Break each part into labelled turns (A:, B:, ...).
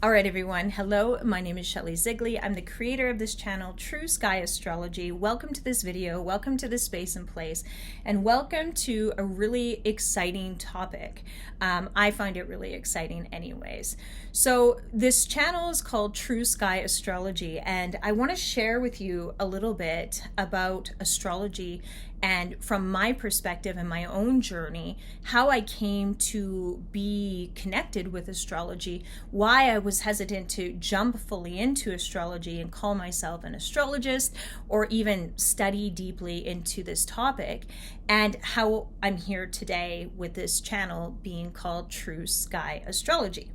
A: All right, everyone. Hello, my name is Shelly Zigley. I'm the creator of this channel, True Sky Astrology. Welcome to this video, welcome to this space and place, and welcome to a really exciting topic. I find it really exciting anyways. So this channel is called True Sky Astrology, and I want to share with you a little bit about astrology and from my perspective and my own journey, how I came to be connected with astrology, why I was hesitant to jump fully into astrology and call myself an astrologist or even study deeply into this topic, and how I'm here today with this channel being called True Sky Astrology.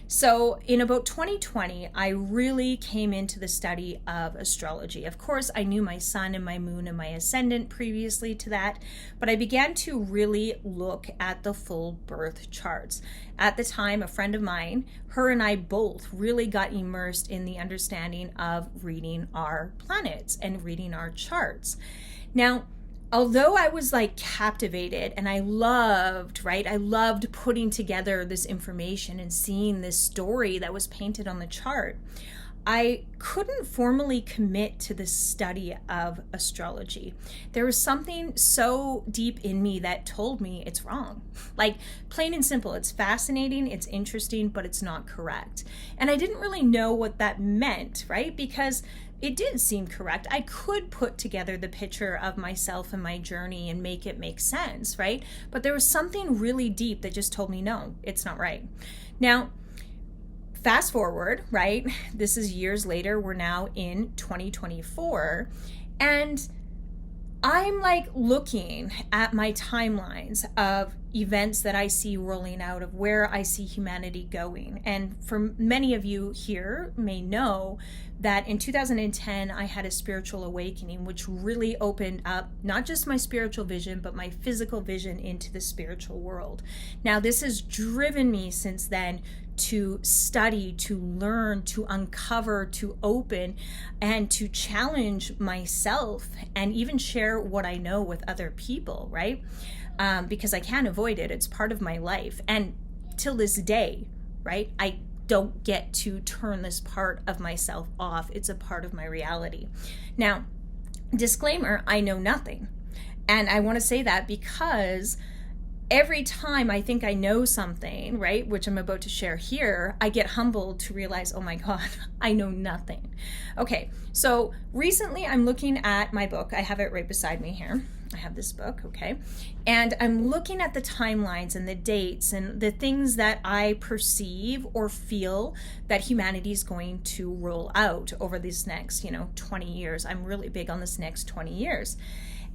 A: So in about 2020, I really came into the study of astrology. Of course, I knew my sun and my moon and my ascendant previously to that, but I began to really look at the full birth charts. At the time, a friend of mine, her and I both really got immersed in the understanding of reading our planets and reading our charts. Now, although I was like captivated and I loved putting together this information and seeing this story that was painted on the chart, I couldn't formally commit to the study of astrology. There was something so deep in me that told me it's wrong. Like, plain and simple, it's fascinating, it's interesting, but it's not correct. And I didn't really know what that meant, right? Because it did seem correct. I could put together the picture of myself and my journey and make it make sense, right? But there was something really deep that just told me, no, it's not right. Now, fast forward, right? This is years later. We're now in 2024. And I'm like looking at my timelines of events that I see rolling out, of where I see humanity going. And for many of you here may know that in 2010, I had a spiritual awakening, which really opened up not just my spiritual vision, but my physical vision into the spiritual world. Now, this has driven me since then to study, to learn, to uncover, to open, and to challenge myself and even share what I know with other people, right? Because I can't avoid it. It's part of my life. And till this day, right, I don't get to turn this part of myself off. It's a part of my reality. Now, disclaimer, I know nothing. And I want to say that because every time I think I know something, right, which I'm about to share here, I get humbled to realize, oh my God, I know nothing. Okay, so recently I'm looking at my book. I have it right beside me here. I have this book, okay? And I'm looking at the timelines and the dates and the things that I perceive or feel that humanity is going to roll out over these next, 20 years. I'm really big on this next 20 years.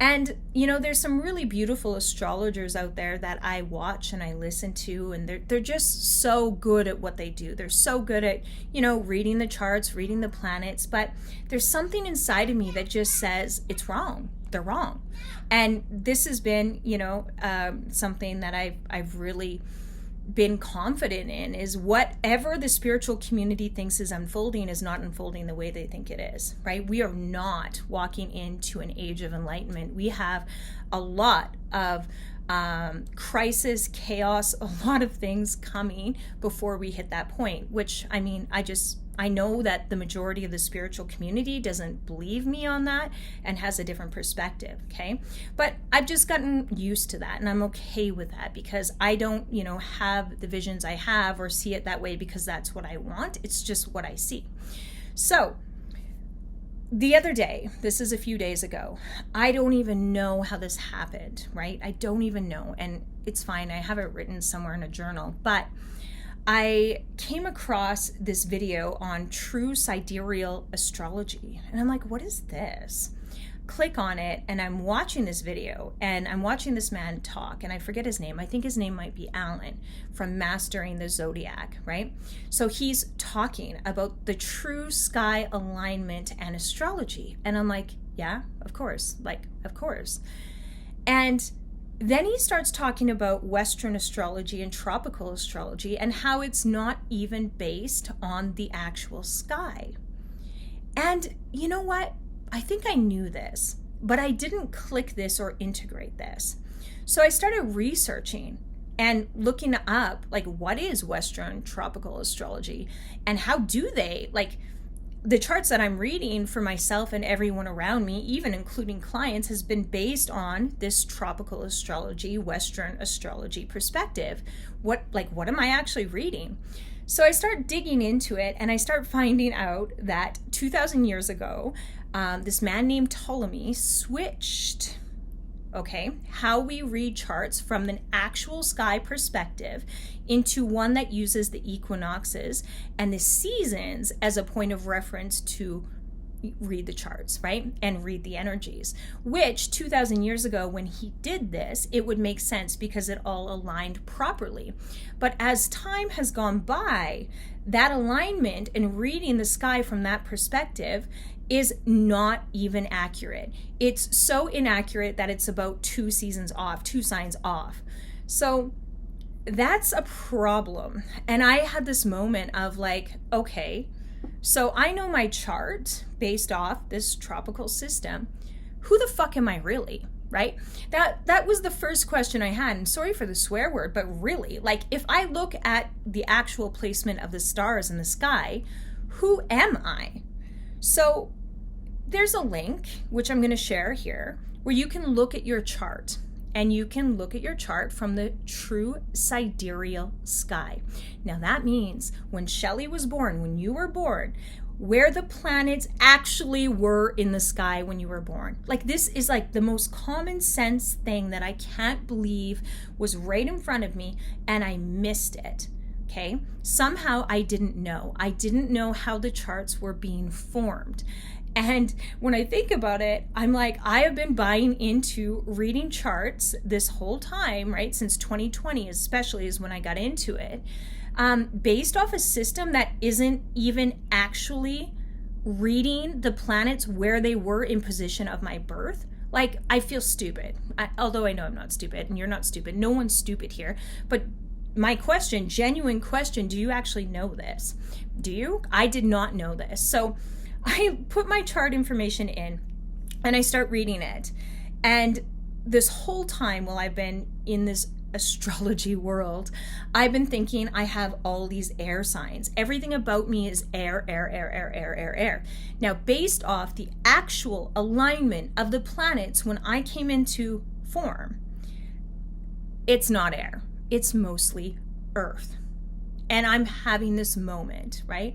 A: And, there's some really beautiful astrologers out there that I watch and I listen to, and they're just so good at what they do. They're so good at, reading the charts, reading the planets, but there's something inside of me that just says it's wrong. They're wrong. And this has been, something that I've really been confident in, is whatever the spiritual community thinks is unfolding is not unfolding the way they think it is, right? We are not walking into an age of enlightenment. We have a lot of crisis, chaos, a lot of things coming before we hit that point, which, I know that the majority of the spiritual community doesn't believe me on that and has a different perspective, okay? But I've just gotten used to that, and I'm okay with that, because I don't, have the visions I have or see it that way because that's what I want. It's just what I see. So the other day, this is a few days ago, I don't even know how this happened, right? I don't even know, and it's fine. I have it written somewhere in a journal, but I came across this video on True Sidereal Astrology, and I'm like, what is this? Click on it, and I'm watching this video, and I'm watching this man talk, and I forget his name. I think his name might be Athen from Mastering the Zodiac, right? So he's talking about the true sky alignment and astrology, and I'm like, yeah, of course, of course. And then he starts talking about Western astrology and tropical astrology and how it's not even based on the actual sky. And you know what? I think I knew this, but I didn't click this or integrate this. So I started researching and looking up, like, what is Western tropical astrology and how do they, like, the charts that I'm reading for myself and everyone around me, even including clients, has been based on this tropical astrology, Western astrology perspective. What am I actually reading? So I start digging into it, and I start finding out that 2,000 years ago, this man named Ptolemy switched, how we read charts from an actual sky perspective into one that uses the equinoxes and the seasons as a point of reference to read the charts, right? And read the energies, which 2,000 years ago, when he did this, it would make sense because it all aligned properly. But as time has gone by, that alignment and reading the sky from that perspective is not even accurate. It's so inaccurate that it's about 2 signs off. So that's a problem. And I had this moment of like, okay, so I know my chart based off this tropical system. Who the fuck am I really? Right? That was the first question I had. And sorry for the swear word, but really, like, if I look at the actual placement of the stars in the sky, who am I? So there's a link, which I'm going to share here, where you can look at your chart. And you can look at your chart from the true sidereal sky. Now that means when Shelley was born, when you were born, where the planets actually were in the sky when you were born. Like, this is like the most common sense thing that I can't believe was right in front of me and I missed it. Okay. Somehow I didn't know. I didn't know how the charts were being formed. And when I think about it, I'm like, I have been buying into reading charts this whole time, right? Since 2020, especially, is when I got into it, based off a system that isn't even actually reading the planets where they were in position of my birth. Like, I feel stupid, although I know I'm not stupid and you're not stupid. No one's stupid here. But my question, genuine question, do you actually know this? Do you? I did not know this. So I put my chart information in and I start reading it. And this whole time while I've been in this astrology world, I've been thinking I have all these air signs. Everything about me is air, air, air, air, air, air, air. Now, based off the actual alignment of the planets when I came into form, it's not air. It's mostly earth. And I'm having this moment, right?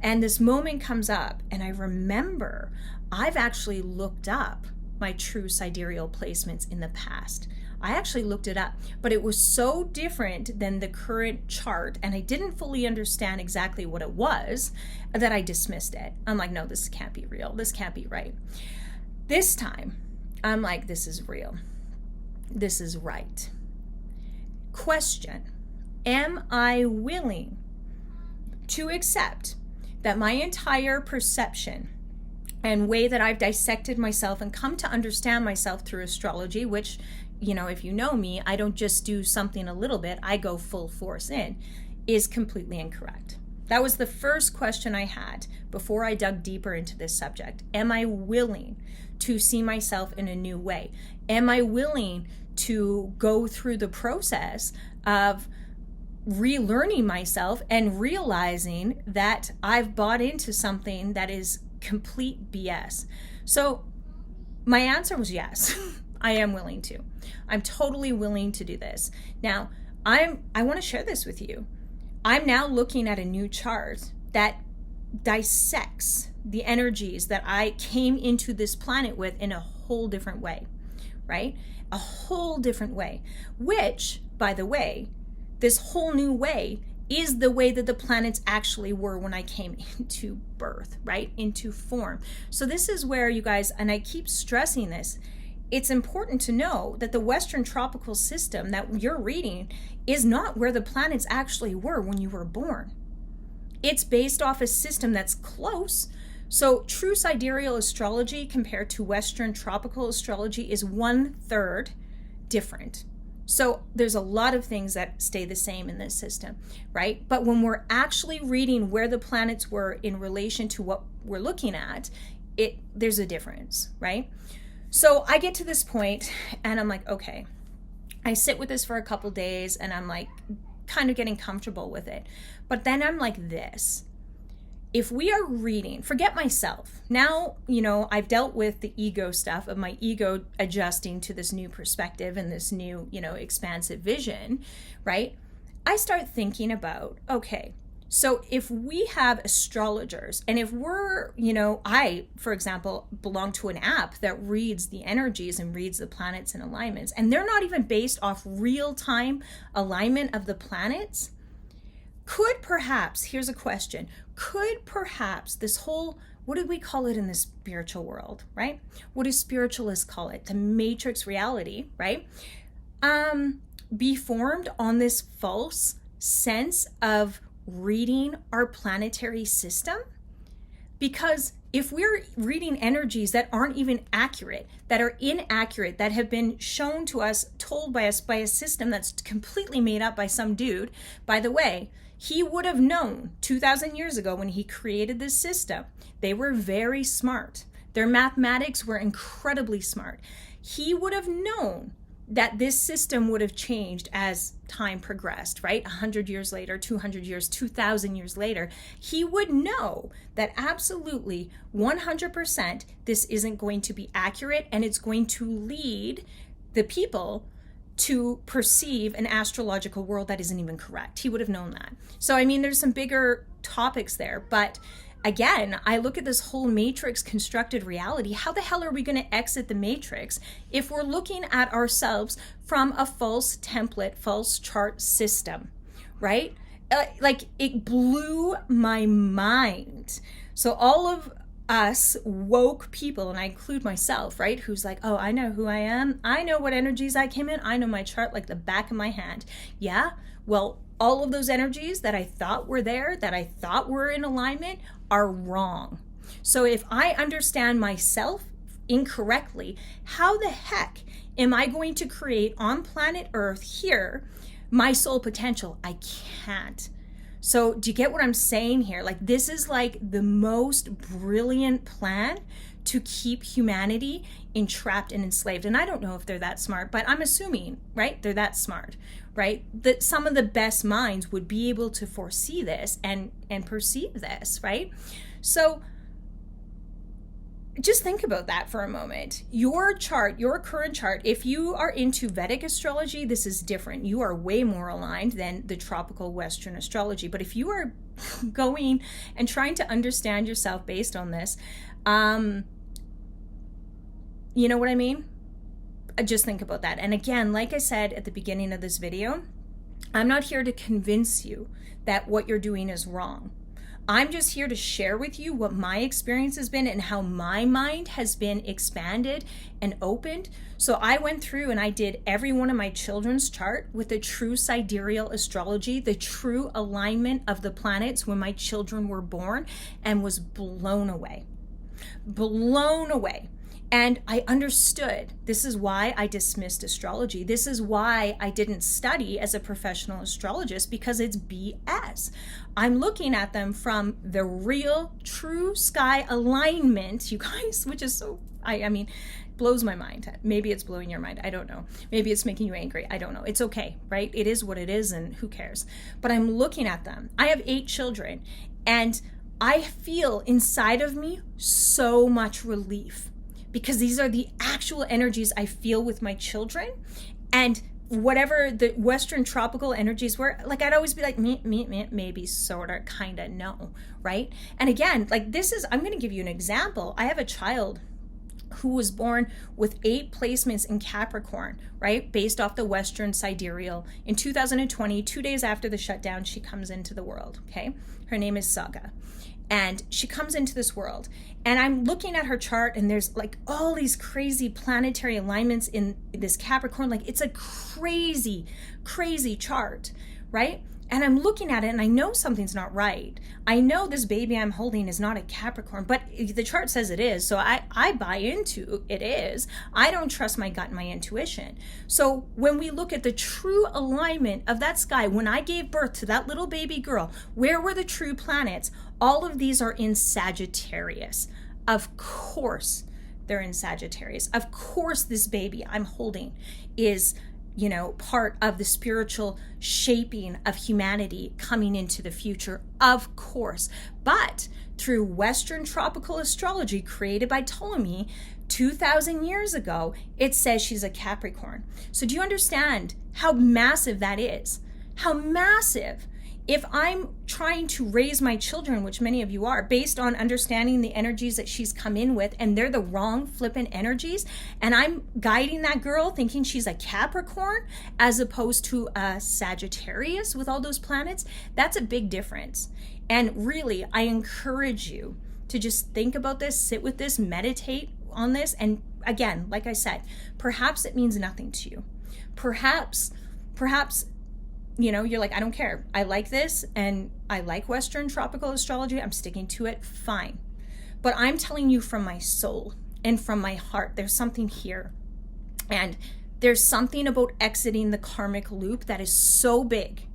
A: And this moment comes up, and I remember I've actually looked up my true sidereal placements in the past. I actually looked it up, but it was so different than the current chart, and I didn't fully understand exactly what it was, that I dismissed it. I'm like, no, this can't be real. This can't be right. This time, I'm like, this is real. This is right. Question: am I willing to accept that my entire perception and way that I've dissected myself and come to understand myself through astrology, which, you know, if you know me, I don't just do something a little bit, I go full force in, is completely incorrect? That was the first question I had before I dug deeper into this subject. Am I willing to see myself in a new way? Am I willing to go through the process of relearning myself and realizing that I've bought into something that is complete BS? So my answer was yes. I am willing to. I'm totally willing to do this. Now, I want to share this with you. I'm now looking at a new chart that dissects the energies that I came into this planet with in a whole different way, right? A whole different way, which, by the way, this whole new way is the way that the planets actually were when I came into birth, right? Into form. So this is where, you guys, and I keep stressing this, it's important to know that the Western tropical system that you're reading is not where the planets actually were when you were born. It's based off a system that's close. So true sidereal astrology compared to Western tropical astrology is 1/3 different. So there's a lot of things that stay the same in this system, right? But when we're actually reading where the planets were in relation to what we're looking at, there's a difference, right? So I get to this point and I'm like, okay, I sit with this for a couple days and I'm like kind of getting comfortable with it. But then I'm like this. If we are reading, forget myself. Now, I've dealt with the ego stuff of my ego adjusting to this new perspective and this new, expansive vision, right? I start thinking about, okay, so if we have astrologers and if we're, I, for example, belong to an app that reads the energies and reads the planets and alignments, and they're not even based off real-time alignment of the planets, could perhaps, here's a question, could perhaps this whole, what do we call it in the spiritual world, right? What do spiritualists call it? The matrix reality, right? Be formed on this false sense of reading our planetary system? Because if we're reading energies that aren't even accurate, that are inaccurate, that have been shown to us, told by us by a system that's completely made up by some dude, by the way, he would have known 2,000 years ago when he created this system. They were very smart. Their mathematics were incredibly smart. He would have known that this system would have changed as time progressed, right? 100 years later, 200 years, 2,000 years later, he would know that absolutely 100% this isn't going to be accurate, and it's going to lead the people to perceive an astrological world that isn't even correct. He would have known that. So, there's some bigger topics there, but again, I look at this whole matrix constructed reality. How the hell are we going to exit the matrix if we're looking at ourselves from a false template, false chart system, right? Like, it blew my mind. So all of us woke people, and I include myself, right? Who's like, oh, I know who I am. I know what energies I came in. I know my chart like the back of my hand. Yeah, well, all of those energies that I thought were there, that I thought were in alignment, are wrong. So if I understand myself incorrectly, how the heck am I going to create on planet Earth here my soul potential? I can't. So do you get what I'm saying here? Like, this is like the most brilliant plan to keep humanity entrapped and enslaved. And I don't know if they're that smart, but I'm assuming, right? They're that smart, right? That some of the best minds would be able to foresee this and perceive this, right? So just think about that for a moment. Your chart, your current chart, if you are into Vedic astrology, this is different. You are way more aligned than the tropical Western astrology. But if you are going and trying to understand yourself based on this, you know what I mean? Just think about that. And again, like I said at the beginning of this video, I'm not here to convince you that what you're doing is wrong. I'm just here to share with you what my experience has been and how my mind has been expanded and opened. So I went through and I did every one of my children's chart with the True Sidereal Astrology, the true alignment of the planets when my children were born, and was blown away. Blown away. And I understood. This is why I dismissed astrology. This is why I didn't study as a professional astrologist, because it's BS. I'm looking at them from the real true sky alignment, you guys, which is so, I mean, blows my mind. Maybe it's blowing your mind. I don't know. Maybe it's making you angry. I don't know. It's okay, right? It is what it is, and who cares? But I'm looking at them. I have 8 children, and I feel inside of me so much relief, because these are the actual energies I feel with my children. And whatever the Western tropical energies were, like, I'd always be like, maybe, sort of, kind of, no, right? And again, like, this is, I'm going to give you an example. I have a child who was born with 8 placements in Capricorn, right? Based off the Western sidereal. In 2020, 2 days after the shutdown, she comes into the world, okay? Her name is Saga. And she comes into this world, and I'm looking at her chart, and there's like all these crazy planetary alignments in this Capricorn. Like, it's a crazy, crazy chart, right? And I'm looking at it, and I know something's not right. I know this baby I'm holding is not a Capricorn, but the chart says it is, so I buy into it is. I don't trust my gut and my intuition. So when we look at the true alignment of that sky, when I gave birth to that little baby girl, where were the true planets? All of these are in Sagittarius. Of course they're in Sagittarius. Of course this baby I'm holding is, part of the spiritual shaping of humanity coming into the future, of course. But through Western tropical astrology created by Ptolemy 2,000 years ago, it says she's a Capricorn. So do you understand how massive that is? How massive? If I'm trying to raise my children, which many of you are, based on understanding the energies that she's come in with, and they're the wrong flippant energies, and I'm guiding that girl thinking she's a Capricorn as opposed to a Sagittarius with all those planets, that's a big difference. And really, I encourage you to just think about this, sit with this, meditate on this. And again, like I said, perhaps it means nothing to you. Perhaps, you're like, I don't care. I like this and I like Western tropical astrology. I'm sticking to it. Fine. But I'm telling you from my soul and from my heart, there's something here. And there's something about exiting the karmic loop that is so big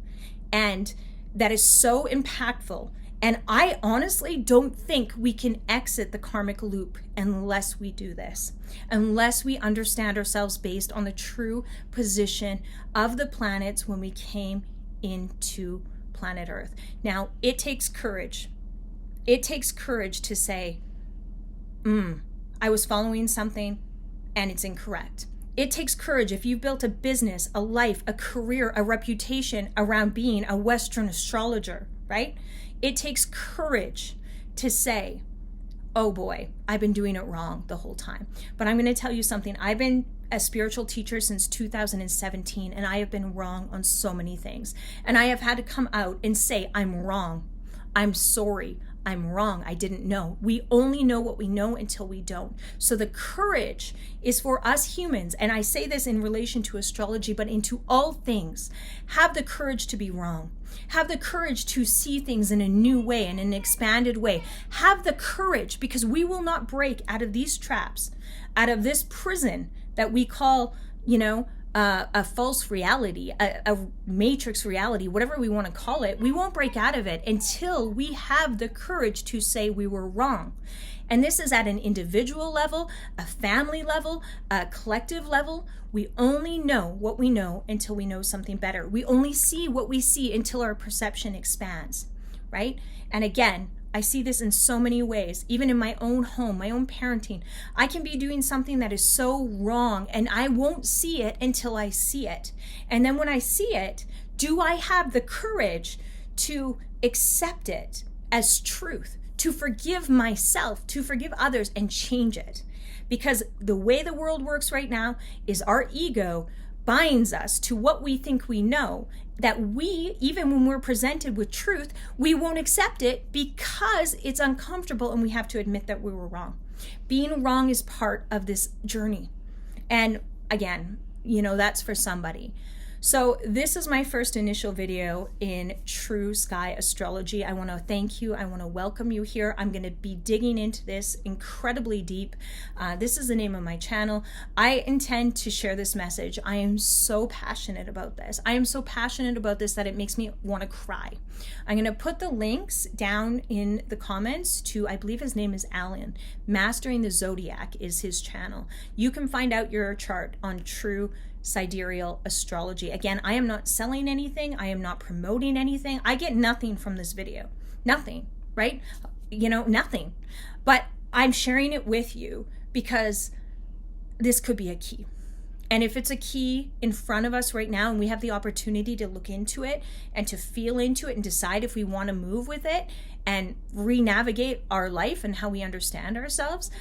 A: and that is so impactful. And I honestly don't think we can exit the karmic loop unless we do this, unless we understand ourselves based on the true position of the planets when we came into planet Earth. Now, it takes courage. It takes courage to say, I was following something and it's incorrect. It takes courage if you've built a business, a life, a career, a reputation around being a Western astrologer, right? It takes courage to say, oh boy, I've been doing it wrong the whole time. But I'm going to tell you something. I've been a spiritual teacher since 2017, and I have been wrong on so many things. And I have had to come out and say, I'm wrong. I'm sorry. I'm wrong. I didn't know. We only know what we know until we don't. So the courage is for us humans, and I say this in relation to astrology, but into all things. Have the courage to be wrong. Have the courage to see things in a new way, in an expanded way. Have the courage, because we will not break out of these traps, out of this prison that we call, a false reality, a matrix reality, whatever we want to call it. We won't break out of it until we have the courage to say we were wrong. And this is at an individual level, a family level, a collective level. We only know what we know until we know something better. We only see what we see until our perception expands, right? And again, I see this in so many ways, even in my own home, my own parenting. I can be doing something that is so wrong and I won't see it until I see it. And then when I see it, do I have the courage to accept it as truth, to forgive myself, to forgive others and change it? Because the way the world works right now is our ego binds us to what we think we know, that we, even when we're presented with truth, we won't accept it because it's uncomfortable and we have to admit that we were wrong. Being wrong is part of this journey. And again, that's for somebody. So this is my first initial video in True Sky Astrology. I want to thank you. I want to welcome you here. I'm going to be digging into this incredibly deep. This is the name of my channel. I intend to share this message. I am so passionate about this. I am so passionate about this that it makes me want to cry. I'm going to put the links down in the comments to, I believe his name is Alan. Mastering the Zodiac is his channel. You can find out your chart on True Sidereal Astrology. Again, I am not selling anything. I am not promoting anything. I get nothing from this video. Nothing, right? Nothing. But I'm sharing it with you because this could be a key. And if it's a key in front of us right now and we have the opportunity to look into it and to feel into it and decide if we want to move with it and re-navigate our life and how we understand ourselves,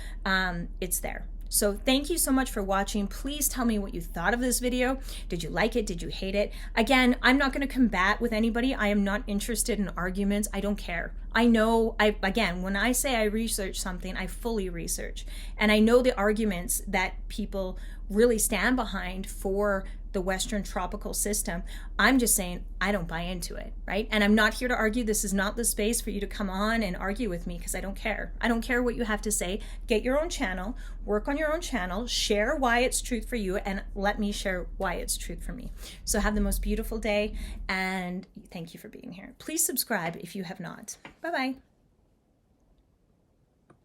A: it's there. So thank you so much for watching. Please tell me what you thought of this video. Did you like it? Did you hate it? Again, I'm not going to combat with anybody. I am not interested in arguments. I don't care. I know, again, when I say I research something, I fully research. And I know the arguments that people really stand behind for the Western tropical system. I'm just saying I don't buy into it, right? And I'm not here to argue. This is not the space for you to come on and argue with me because I don't care. I don't care what you have to say. Get your own channel, work on your own channel, share why it's truth for you, and let me share why it's truth for me. So have the most beautiful day, and thank you for being here. Please subscribe if you have not. Bye-bye.